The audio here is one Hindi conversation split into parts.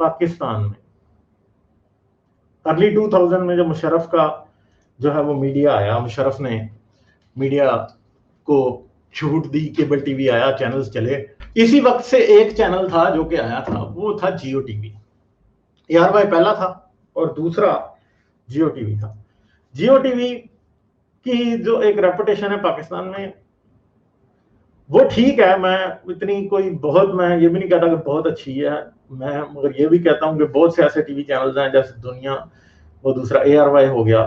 पाकिस्तान में अर्ली 2000 में जब मुशर्रफ का जो है वो मीडिया आया, मुशर्रफ ने मीडिया को छूट दी, केबल टीवी आया, चैनल्स चले, इसी वक्त से एक चैनल था जो कि आया था, वो था जियो टीवी। ARY पहला था और दूसरा जियो टीवी था। जियो टीवी की जो एक रेपुटेशन है पाकिस्तान में वो ठीक है, मैं इतनी कोई बहुत, मैं ये भी नहीं कहता कि बहुत अच्छी है, मैं मगर ये भी कहता हूँ कि बहुत से ऐसे टीवी चैनल्स हैं जैसे दुनिया, वो दूसरा ARY हो गया,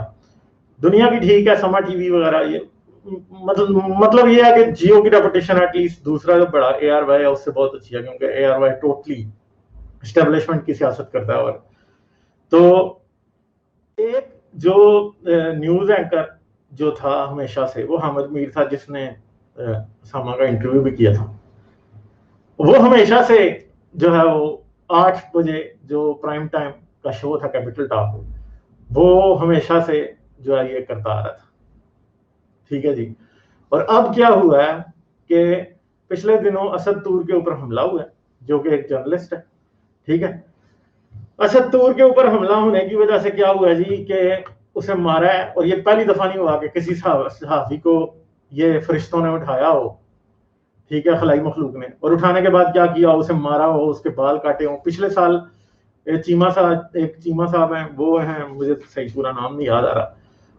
दुनिया भी ठीक है, समा टीवी वगैरह, ये मतलब ये है कि जियो की रेपुटेशन एटलीस्ट दूसरा जो बड़ा ARY है उससे बहुत अच्छी है, क्योंकि ARY टोटली एस्टेब्लिशमेंट की सियासत करता है। और तो एक जो न्यूज एंकर जो था हमेशा से वो हामिद मीर था, जिसने समा का इंटरव्यू भी किया था। वो हमेशा से जो है वो 8 बजे जो प्राइम टाइम का शो था कैपिटल टॉप, वो हमेशा से जो है ये करता आ रहा था, ठीक है जी। और अब क्या हुआ है कि पिछले दिनों असद तूर के ऊपर हमला हुआ है, जो कि एक जर्नलिस्ट है, ठीक है। असद तूर के ऊपर हमला होने की वजह से क्या हुआ जी कि उसे मारा है, और ये पहली दफा नहीं हुआ कि किसी सहाफी को ये फरिश्तों ने उठाया हो, ठीक है, खलाई मखलूक ने, और उठाने के बाद क्या किया, उसे मारा हो, उसके बाल काटे हो। पिछले साल एक चीमा साहब हैं, वो हैं, मुझे सही पूरा नाम नहीं याद आ रहा,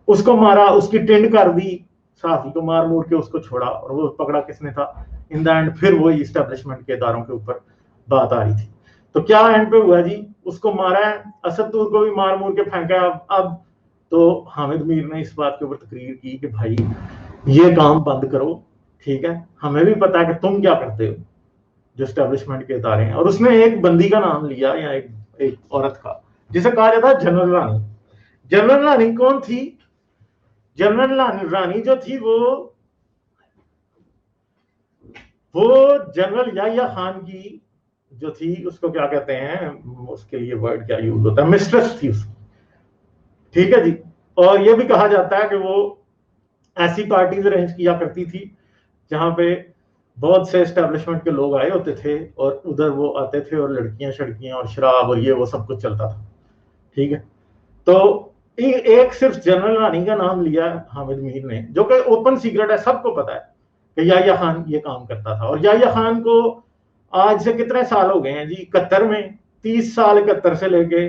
उसको मारा, उसकी टिंड कर दी, सहाफी को मार मूर के उसको छोड़ा, और वो पकड़ा किसने था इन द एंड, फिर वही इस्टेब्लिशमेंट के इदारों के ऊपर बात आ रही थी। तो क्या एंड पे हुआ जी, उसको मारा है, असद तूर को भी मार मूर के फेंका। अब तो हामिद मीर ने इस बात के ऊपर तकरीर की कि भाई ये काम बंद करो, ठीक है, हमें भी पता है कि तुम क्या करते हो, जो एस्टेब्लिशमेंट के इदारे हैं। और उसने एक बंदी का नाम लिया, या एक औरत का, जिसे कहा जाता है जनरल रानी। जनरल रानी कौन थी? जनरल रानी जो थी वो जनरल याह्या खान की जो थी, उसको क्या कहते हैं, उसके लिए वर्ड क्या यूज होता है, मिस्ट्रेस थी उसकी, ठीक है जी। और ये भी कहा जाता है कि वो ऐसी पार्टीज अरेंज किया करती थी जहां पे बहुत से एस्टेब्लिशमेंट के लोग आए होते थे, और उधर वो आते थे, और लड़कियां शड़कियां और शराब और ये वो सब कुछ चलता था, ठीक है। तो एक सिर्फ जनरल रानी का नाम लिया हामिद मीर ने, जो कि ओपन सीक्रेट है, सबको पता है कि याह्या खान ये काम करता था। और याह्या खान को आज से कितने साल हो गए हैं जी, 71 में, 30 साल 71 से लेके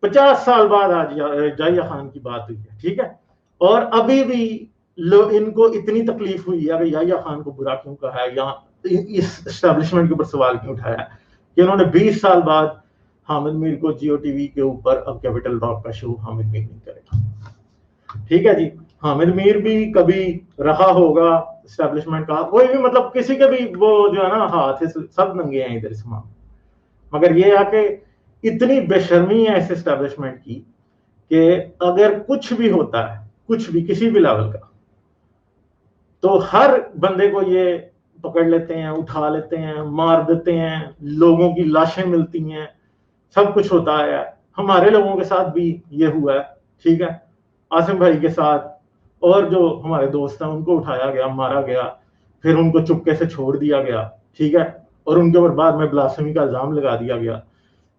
50 साल बाद आज याह्या खान की बात हुई है, ठीक है। और अभी भी इनको इतनी तकलीफ हुई है कि याह्या खान को बुरा क्यों कहा है, या इस एस्टेब्लिशमेंट के ऊपर सवाल क्यों उठाया कि उन्होंने 20 साल बाद हामिद मीर को जियो टीवी के ऊपर अब कैपिटल रॉक का शो हामिद मीर नहीं करेगा, ठीक है जी। हामिद मीर भी कभी रहा होगा एस्टेब्लिशमेंट का, वही भी मतलब किसी के भी वो जो है ना हाथ सब नंगे हैं इधर समान, मगर ये आके इतनी बेशर्मी है इस एस्टेब्लिशमेंट की कि अगर कुछ भी होता है, कुछ भी किसी भी लेवल का, तो हर बंदे को ये पकड़ लेते हैं, उठा लेते हैं, मार देते हैं, लोगों की लाशें मिलती हैं, सब कुछ होता है। हमारे लोगों के साथ भी ये हुआ है, ठीक है, आसिम भाई के साथ, और जो हमारे दोस्त हैं उनको उठाया गया, मारा गया, फिर उनको चुपके से छोड़ दिया गया, ठीक है, और उनके ऊपर बाद में ब्लास्फेमी का इल्जाम लगा दिया गया।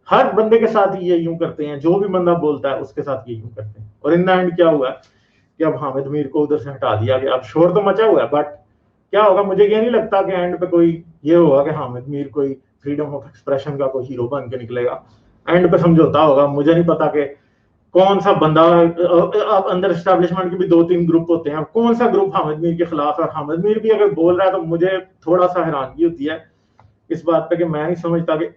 हर बंदे के साथ ये यूं करते हैं, जो भी बंदा बोलता है उसके साथ ये यूं करते हैं। और इन द एंड क्या हुआ कि अब हामिद मीर को उधर से हटा दिया गया। अब शोर तो मचा हुआ है, बट क्या होगा, मुझे ये नहीं लगता कि एंड पे कोई ये होगा कि हामिद मीर कोई फ्रीडम ऑफ एक्सप्रेशन का कोई हीरो बन के निकलेगा। एंड पे समझौता होगा। मुझे नहीं पता कि कौन सा बंदा, अब अंदर एस्टेब्लिशमेंट के भी 2-3 ग्रुप होते हैं, कौन सा ग्रुप हामिद मीर के खिलाफ है। हामिद मीर भी अगर बोल रहा है तो मुझे थोड़ा सा हैरानगी होती है इस बात पे कि मैं नहीं समझता कि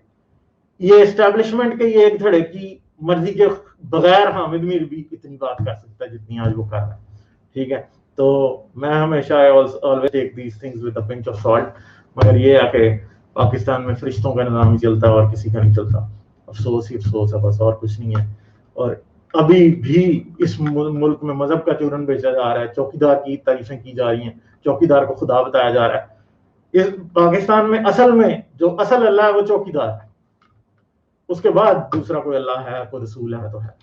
ये एस्टेब्लिशमेंट के ये एक धड़े की मर्जी के बगैर हामिद मीर भी इतनी बात कर सकता है जितनी आज वो कर रहा है, ठीक है। तो मैं हमेशा always take these things with a pinch of salt, मगर ये आके पाकिस्तान में फरिश्तों का निज़ाम ही चलता है और किसी का नहीं चलता। अफसोस ही अफसोस है, बस और कुछ नहीं है। और अभी भी इस मुल्क में मजहब का चूरन बेचा जा रहा है, चौकीदार की तारीफें की जा रही हैं, चौकीदार को खुदा बताया जा रहा है। इस पाकिस्तान में असल में जो असल अल्लाह है वो चौकीदार है, उसके बाद दूसरा कोई अल्लाह है, कोई रसूल है तो है।